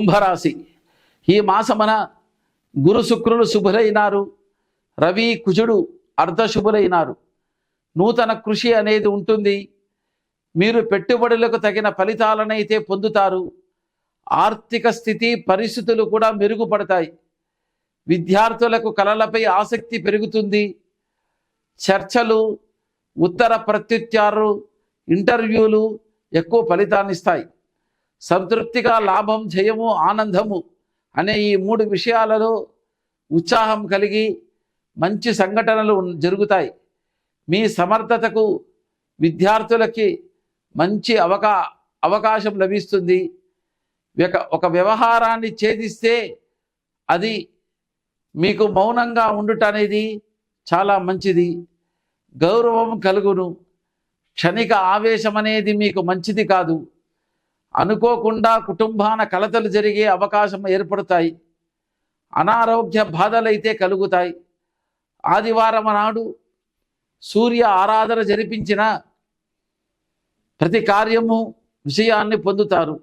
కుంభరాశి. ఈ మాసమన గురు శుక్రులు శుభులైనారు, రవి కుజుడు అర్ధశుభులైనారు. నూతన కృషి అనేది ఉంటుంది. మీరు పెట్టుబడులకు తగిన ఫలితాలనైతే పొందుతారు. ఆర్థిక స్థితి పరిస్థితులు కూడా మెరుగుపడతాయి. విద్యార్థులకు కళలపై ఆసక్తి పెరుగుతుంది. చర్చలు, ఉత్తర ప్రత్యుత్తరాలు, ఇంటర్వ్యూలు ఎక్కువ ఫలితాన్ని ఇస్తాయి. సంతృప్తిగా లాభం, జయము, ఆనందము అనే ఈ 3 విషయాలలో ఉత్సాహం కలిగి మంచి సంఘటనలు జరుగుతాయి. మీ సమర్థతకు విద్యార్థులకి మంచి అవకాశం లభిస్తుంది. ఒక వ్యవహారాన్ని ఛేదిస్తే అది మీకు మౌనంగా ఉండుట అనేది చాలా మంచిది. గౌరవం కలుగును. క్షణిక ఆవేశం అనేది మీకు మంచిది కాదు. అనుకోకుండా కుటుంబాన కలతలు జరిగే అవకాశం ఏర్పడతాయి. అనారోగ్య బాధలైతే కలుగుతాయి. ఆదివారం నాడు సూర్య ఆరాధన జరిపించిన ప్రతి కార్యము విజయాన్ని పొందుతారు.